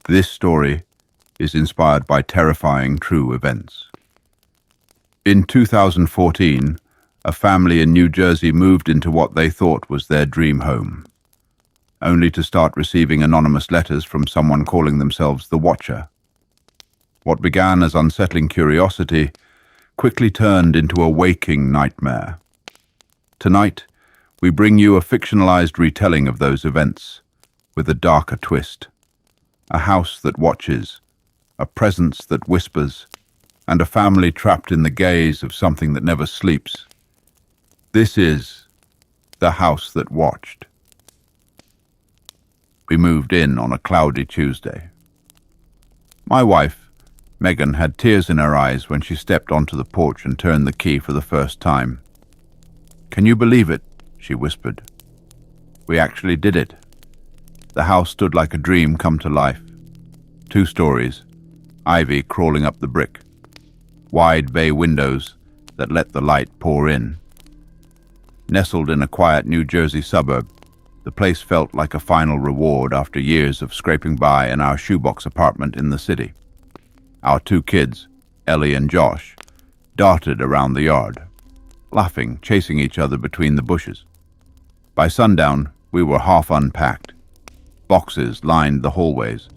This story is inspired by terrifying true events. In 2014, a family in New Jersey moved into what they thought was their dream home, only to start receiving anonymous letters from someone calling themselves the Watcher. What began as unsettling curiosity quickly turned into a waking nightmare. Tonight, we bring you a fictionalized retelling of those events, with a darker twist. A house that watches, a presence that whispers, and a family trapped in the gaze of something that never sleeps. This is The House That Watched. We moved in on a cloudy Tuesday. My wife, Megan, had tears in her eyes when she stepped onto the porch and turned the key for the first time. "Can you believe it?" she whispered. "We actually did it." The house stood like a dream come to life. 2 stories, ivy crawling up the brick, wide bay windows that let the light pour in. Nestled in a quiet New Jersey suburb, the place felt like a final reward after years of scraping by in our shoebox apartment in the city. Our 2 kids, Ellie and Josh, darted around the yard, laughing, chasing each other between the bushes. By sundown, we were half unpacked. Boxes lined the hallways.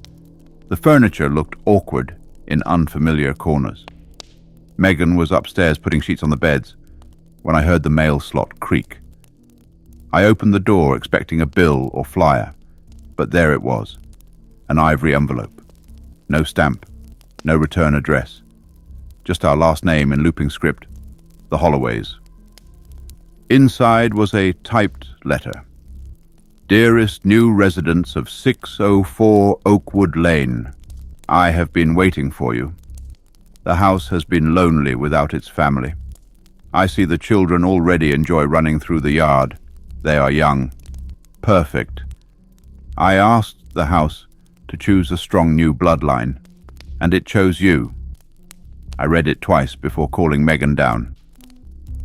The furniture looked awkward in unfamiliar corners. Megan was upstairs putting sheets on the beds when I heard the mail slot creak. I opened the door expecting a bill or flyer, but there it was, an ivory envelope. No stamp, no return address. Just our last name in looping script, the Holloways. Inside was a typed letter. "Dearest new residents of 604 Oakwood Lane, I have been waiting for you. The house has been lonely without its family. I see the children already enjoy running through the yard. They are young. Perfect. I asked the house to choose a strong new bloodline, and it chose you." I read it twice before calling Megan down.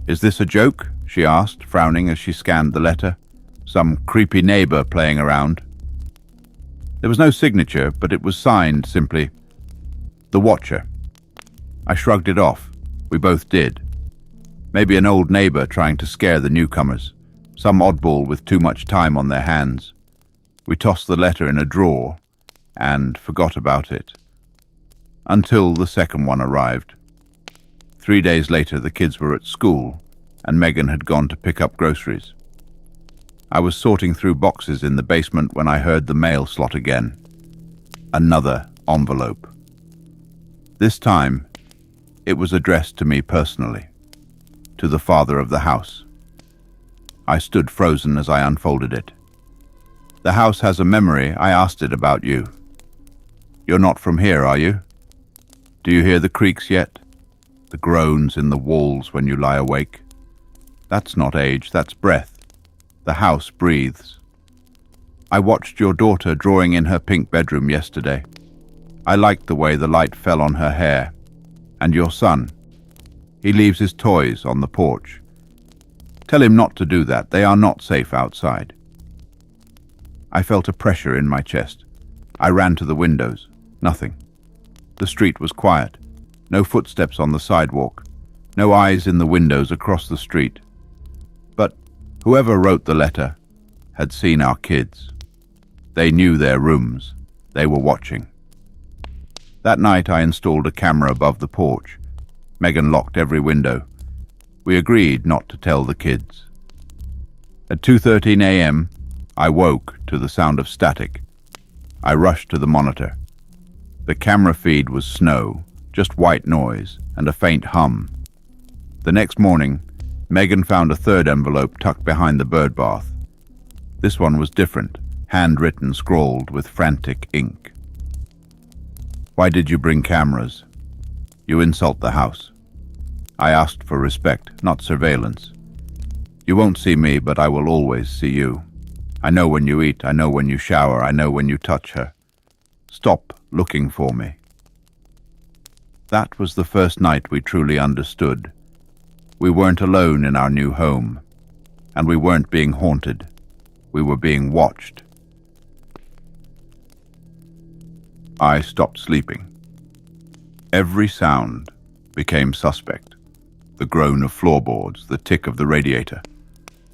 "Is this a joke?" she asked, frowning as she scanned the letter. "Some creepy neighbor playing around?" There was no signature, but it was signed simply, "The Watcher." I shrugged it off. We both did. Maybe an old neighbor trying to scare the newcomers, some oddball with too much time on their hands. We tossed the letter in a drawer and forgot about it. Until the second one arrived. 3 days later, the kids were at school, and Megan had gone to pick up groceries. I was sorting through boxes in the basement when I heard the mail slot again. Another envelope. This time, it was addressed to me personally, to the father of the house. I stood frozen as I unfolded it. "The house has a memory. I asked it about you. You're not from here, are you? Do you hear the creaks yet? The groans in the walls when you lie awake? That's not age, that's breath. The house breathes. I watched your daughter drawing in her pink bedroom yesterday. I liked the way the light fell on her hair. And your son. He leaves his toys on the porch. Tell him not to do that. They are not safe outside." I felt a pressure in my chest. I ran to the windows. Nothing. The street was quiet. No footsteps on the sidewalk. No eyes in the windows across the street. But whoever wrote the letter had seen our kids. They knew their rooms. They were watching. That night I installed a camera above the porch. Megan locked every window. We agreed not to tell the kids. At 2:13 a.m., I woke to the sound of static. I rushed to the monitor. The camera feed was snow, just white noise, and a faint hum. The next morning, Megan found a 3rd envelope tucked behind the bird bath. This one was different, handwritten, scrawled with frantic ink. "Why did you bring cameras? You insult the house. I asked for respect, not surveillance. You won't see me, but I will always see you. I know when you eat, I know when you shower, I know when you touch her. Stop looking for me." That was the first night we truly understood. We weren't alone in our new home, and we weren't being haunted. We were being watched. I stopped sleeping. Every sound became suspect. The groan of floorboards, the tick of the radiator,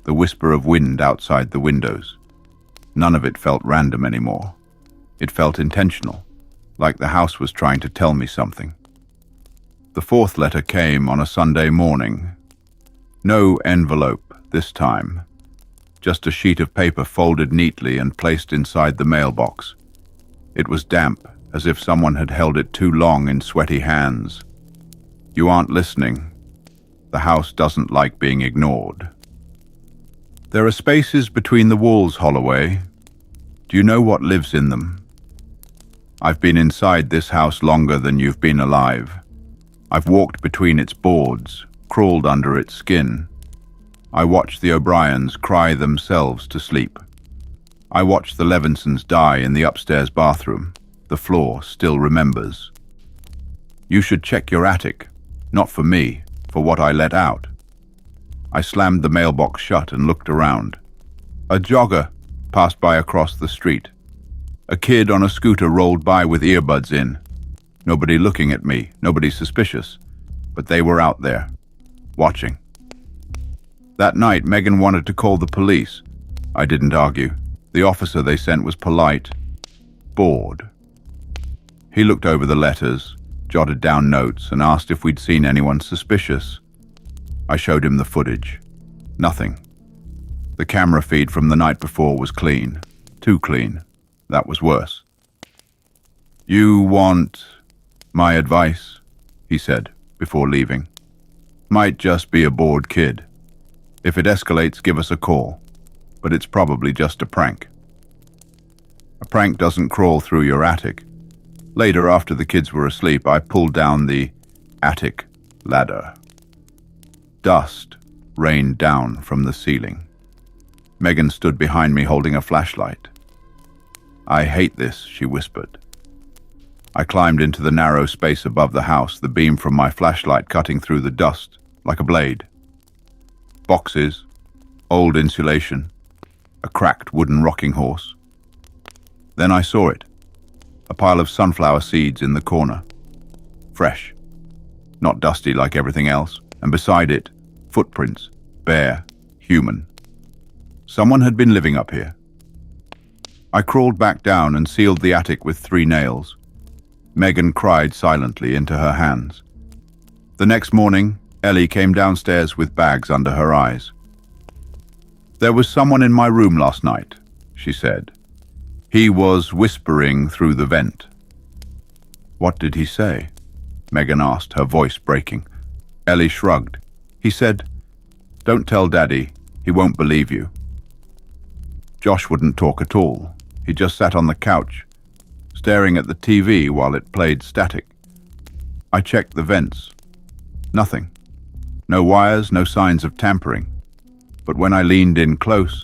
the whisper of wind outside the windows. None of it felt random anymore. It felt intentional, like the house was trying to tell me something. The fourth letter came on a Sunday morning. No envelope this time. Just a sheet of paper folded neatly and placed inside the mailbox. It was damp, as if someone had held it too long in sweaty hands. You aren't listening. The house doesn't like being ignored. There are spaces between the walls, Holloway. Do you know what lives in them? I've been inside this house longer than you've been alive. I've walked between its boards, crawled under its skin. I watched the O'Briens cry themselves to sleep. I watched the Levinsons die in the upstairs bathroom. The floor still remembers. You should check your attic, not for me, for what I let out. I slammed the mailbox shut and looked around. A jogger passed by across the street. A kid on a scooter rolled by with earbuds in. Nobody looking at me, nobody suspicious, but they were out there, watching. That night, Megan wanted to call the police. I didn't argue. The officer they sent was polite, bored. He looked over the letters, jotted down notes, and asked if we'd seen anyone suspicious. I showed him the footage. Nothing. The camera feed from the night before was clean. Too clean. That was worse. You want my advice, he said, before leaving. Might just be a bored kid. If it escalates, give us a call. But it's probably just a prank. A prank doesn't crawl through your attic. Later, after the kids were asleep, I pulled down the attic ladder. Dust rained down from the ceiling. Megan stood behind me holding a flashlight. I hate this, she whispered. I climbed into the narrow space above the house, the beam from my flashlight cutting through the dust like a blade. Boxes, old insulation, a cracked wooden rocking horse. Then I saw it. A pile of sunflower seeds in the corner. Fresh. Not dusty like everything else. And beside it, footprints. Bare. Human. Someone had been living up here. I crawled back down and sealed the attic with 3 nails. Megan cried silently into her hands. The next morning, Ellie came downstairs with bags under her eyes. There was someone in my room last night, she said. He was whispering through the vent. What did he say? Megan asked, her voice breaking. Ellie shrugged. He said, "Don't tell Daddy, he won't believe you." Josh wouldn't talk at all. He just sat on the couch, staring at the TV while it played static. I checked the vents. Nothing. No wires, no signs of tampering. But when I leaned in close,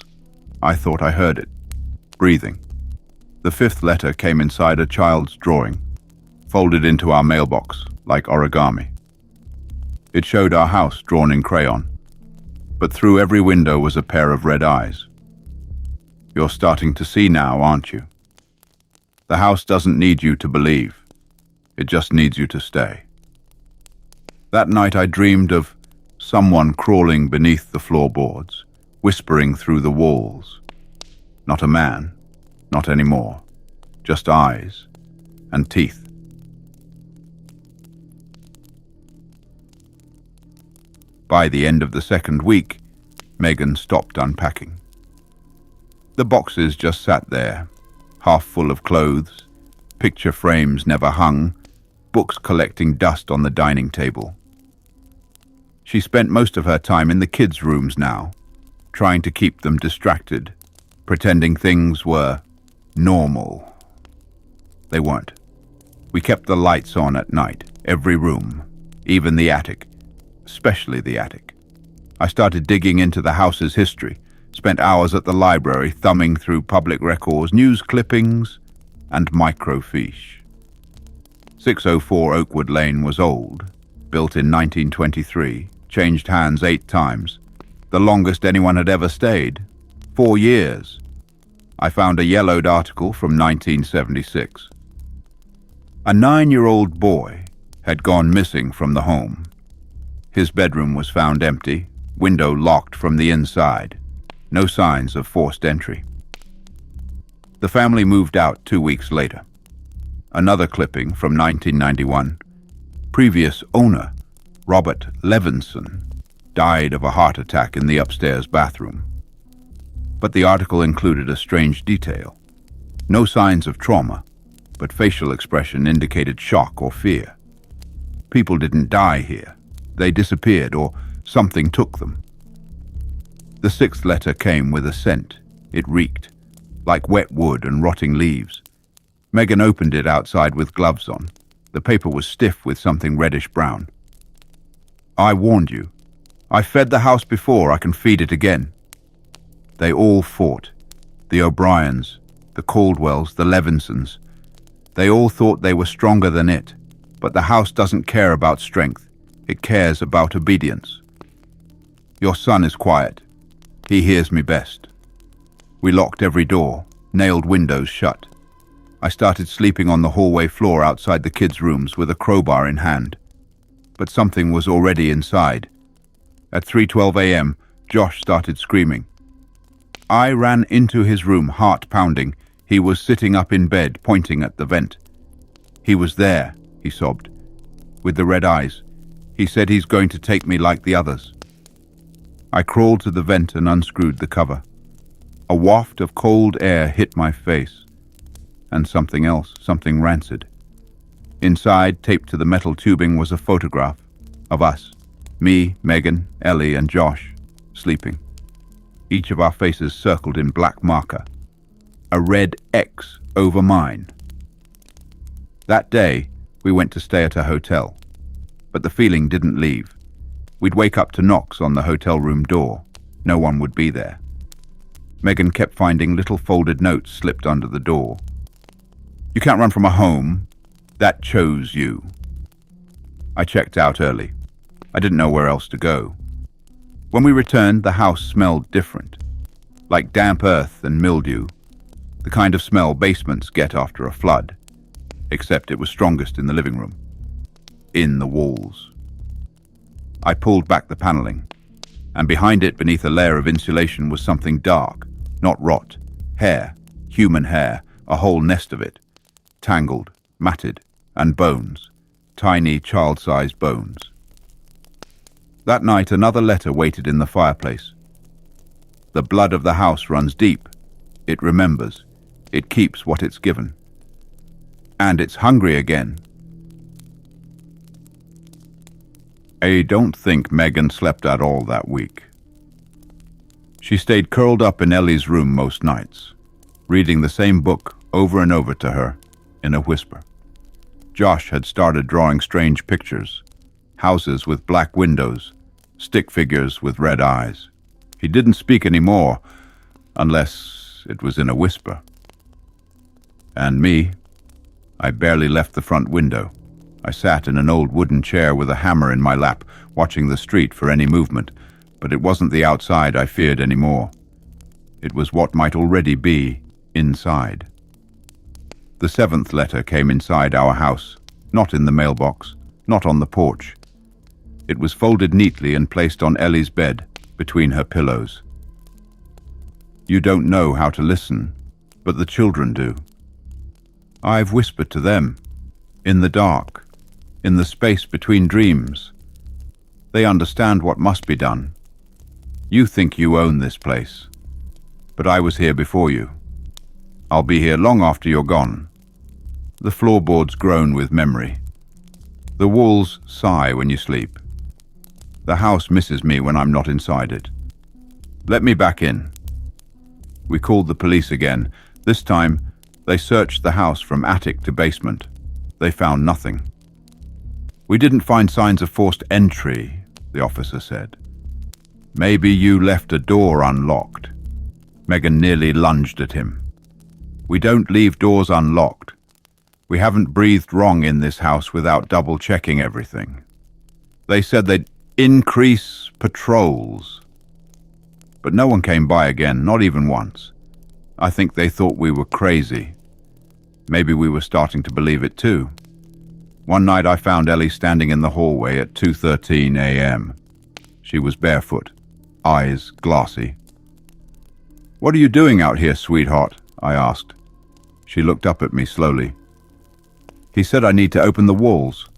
I thought I heard it. Breathing. The 5th letter came inside a child's drawing, folded into our mailbox like origami. It showed our house drawn in crayon, but through every window was a pair of red eyes. You're starting to see now, aren't you? The house doesn't need you to believe. It just needs you to stay. That night I dreamed of someone crawling beneath the floorboards, whispering through the walls. Not a man, not anymore. Just eyes and teeth. By the end of the 2nd week, Megan stopped unpacking. The boxes just sat there, half full of clothes, picture frames never hung, books collecting dust on the dining table. She spent most of her time in the kids' rooms now, trying to keep them distracted, pretending things were normal. They weren't. We kept the lights on at night, every room, even the attic, especially the attic. I started digging into the house's history, spent hours at the library thumbing through public records, news clippings, and microfiche. 604 Oakwood Lane was old, built in 1923, changed hands 8 times, the longest anyone had ever stayed, 4 years. I found a yellowed article from 1976. A 9-year-old boy had gone missing from the home. His bedroom was found empty, window locked from the inside. No signs of forced entry. The family moved out 2 weeks later. Another clipping from 1991. Previous owner, Robert Levinson, died of a heart attack in the upstairs bathroom. But the article included a strange detail. No signs of trauma, but facial expression indicated shock or fear. People didn't die here. They disappeared, or something took them. The 6th letter came with a scent. It reeked, like wet wood and rotting leaves. Megan opened it outside with gloves on. The paper was stiff with something reddish-brown. I warned you. I fed the house before, I can feed it again. They all fought. The O'Briens, the Caldwells, the Levinsons. They all thought they were stronger than it, but the house doesn't care about strength. It cares about obedience. Your son is quiet. He hears me best. We locked every door, nailed windows shut. I started sleeping on the hallway floor outside the kids' rooms with a crowbar in hand. But something was already inside. At 3:12 a.m., Josh started screaming. I ran into his room, heart pounding. He was sitting up in bed, pointing at the vent. He was there, he sobbed, with the red eyes. He said he's going to take me like the others. I crawled to the vent and unscrewed the cover. A waft of cold air hit my face. And something else, something rancid. Inside, taped to the metal tubing, was a photograph of us. Me, Megan, Ellie, and Josh, sleeping. Each of our faces circled in black marker. A red X over mine. That day, we went to stay at a hotel. But the feeling didn't leave. We'd wake up to knocks on the hotel room door. No one would be there. Megan kept finding little folded notes slipped under the door. You can't run from a home. That chose you. I checked out early. I didn't know where else to go. When we returned, the house smelled different. Like damp earth and mildew. The kind of smell basements get after a flood. Except it was strongest in the living room. In the walls. I pulled back the paneling, and behind it, beneath a layer of insulation, was something dark, not rot. Hair, human hair, a whole nest of it. Tangled, matted, and bones. Tiny, child-sized bones. That night, another letter waited in the fireplace. The blood of the house runs deep. It remembers. It keeps what it's given. And it's hungry again. I don't think Megan slept at all that week. She stayed curled up in Ellie's room most nights, reading the same book over and over to her in a whisper. Josh had started drawing strange pictures, houses with black windows, stick figures with red eyes. He didn't speak anymore, unless it was in a whisper. And me, I barely left the front window. I sat in an old wooden chair with a hammer in my lap, watching the street for any movement, but it wasn't the outside I feared anymore. It was what might already be inside. The 7th letter came inside our house, not in the mailbox, not on the porch. It was folded neatly and placed on Ellie's bed, between her pillows. You don't know how to listen, but the children do. I've whispered to them, in the dark, in the space between dreams. They understand what must be done. You think you own this place, but I was here before you. I'll be here long after you're gone. The floorboards groan with memory. The walls sigh when you sleep. The house misses me when I'm not inside it. Let me back in. We called the police again. This time, they searched the house from attic to basement. They found nothing. We didn't find signs of forced entry, the officer said. Maybe you left a door unlocked. Megan nearly lunged at him. We don't leave doors unlocked. We haven't breathed wrong in this house without double-checking everything. They said they'd increase patrols. But no one came by again, not even once. I think they thought we were crazy. Maybe we were starting to believe it too. One night I found Ellie standing in the hallway at 2:13 a.m. She was barefoot, eyes glassy. "What are you doing out here, sweetheart?" I asked. She looked up at me slowly. "He said I need to open the walls."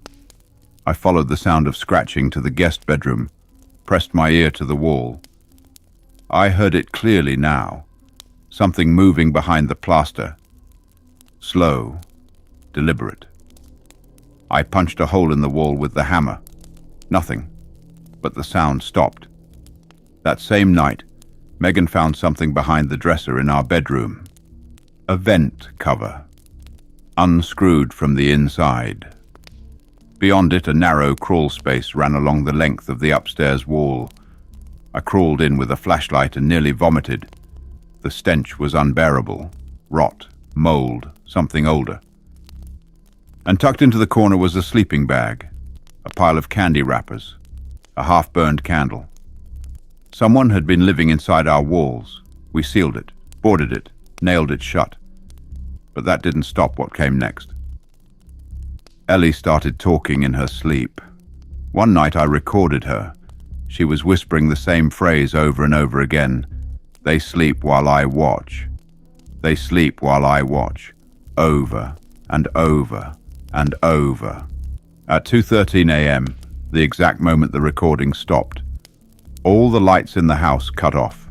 I followed the sound of scratching to the guest bedroom, pressed my ear to the wall. I heard it clearly now. Something moving behind the plaster. Slow, deliberate. I punched a hole in the wall with the hammer. Nothing, but the sound stopped. That same night, Megan found something behind the dresser in our bedroom. A vent cover, unscrewed from the inside. Beyond it, a narrow crawl space ran along the length of the upstairs wall. I crawled in with a flashlight and nearly vomited. The stench was unbearable. Rot, mold, something older. And tucked into the corner was a sleeping bag, a pile of candy wrappers, a half-burned candle. Someone had been living inside our walls. We sealed it, boarded it, nailed it shut. But that didn't stop what came next. Ellie started talking in her sleep. One night I recorded her. She was whispering the same phrase over and over again. "They sleep while I watch. They sleep while I watch." Over and over and over. At 2:13 a.m., the exact moment the recording stopped, all the lights in the house cut off.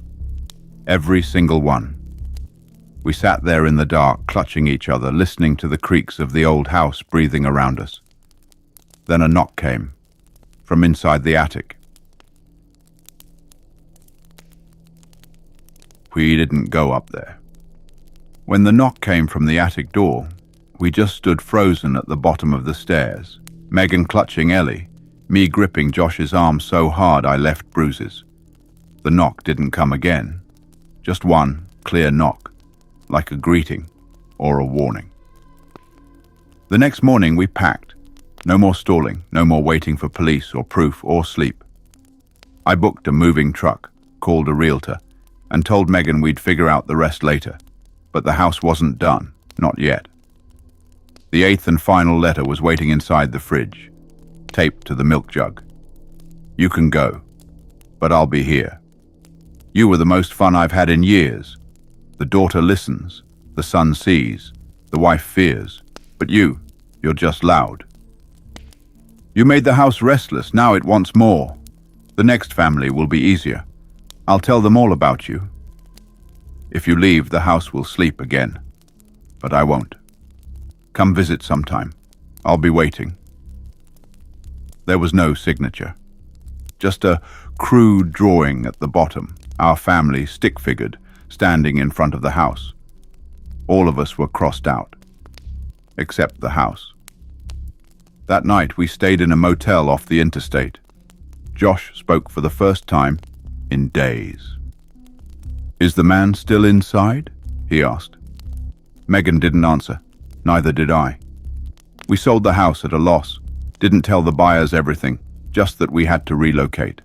Every single one. We sat there in the dark, clutching each other, listening to the creaks of the old house breathing around us. Then a knock came, from inside the attic. We didn't go up there. When the knock came from the attic door, we just stood frozen at the bottom of the stairs, Megan clutching Ellie, me gripping Josh's arm so hard I left bruises. The knock didn't come again. Just one clear knock, like a greeting or a warning. The next morning we packed. No more stalling, no more waiting for police or proof or sleep. I booked a moving truck, called a realtor, and told Megan we'd figure out the rest later. But the house wasn't done, not yet. The 8th and final letter was waiting inside the fridge, taped to the milk jug. "You can go, but I'll be here. You were the most fun I've had in years. The daughter listens, the son sees, the wife fears, but you're just loud. You made the house restless, now it wants more. The next family will be easier. I'll tell them all about you. If you leave, the house will sleep again, but I won't. Come visit sometime. I'll be waiting." There was no signature, just a crude drawing at the bottom, our family stick-figured, standing in front of the house. All of us were crossed out, except the house. That night we stayed in a motel off the interstate. Josh spoke for the first time in days. "Is the man still inside?" he asked. Megan didn't answer. Neither did I. We sold the house at a loss. Didn't tell the buyers everything, just that we had to relocate.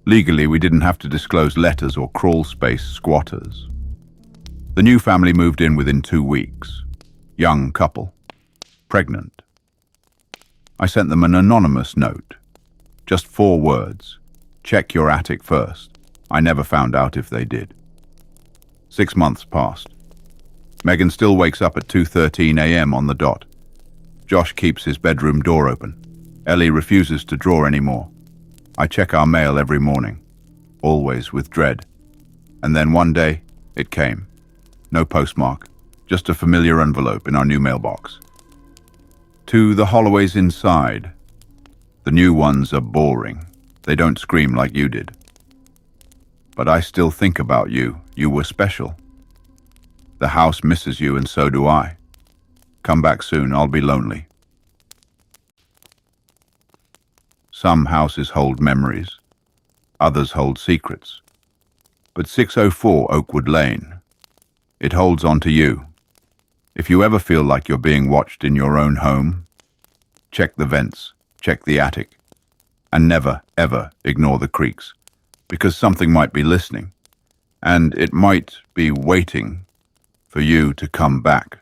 Legally, we didn't have to disclose letters or crawl space squatters. The new family moved in within 2 weeks. Young couple. Pregnant. I sent them an anonymous note. Just 4 words. "Check your attic first." I never found out if they did. 6 months passed. Megan still wakes up at 2:13 a.m. on the dot. Josh keeps his bedroom door open. Ellie refuses to draw anymore. I check our mail every morning, always with dread. And then one day, it came. No postmark, just a familiar envelope in our new mailbox. "To the Holloways inside. The new ones are boring. They don't scream like you did. But I still think about you. You were special. The house misses you and so do I. Come back soon, I'll be lonely." Some houses hold memories. Others hold secrets. But 604 Oakwood Lane, it holds on to you. If you ever feel like you're being watched in your own home, check the vents, check the attic, and never, ever ignore the creaks, because something might be listening, and it might be waiting for you to come back.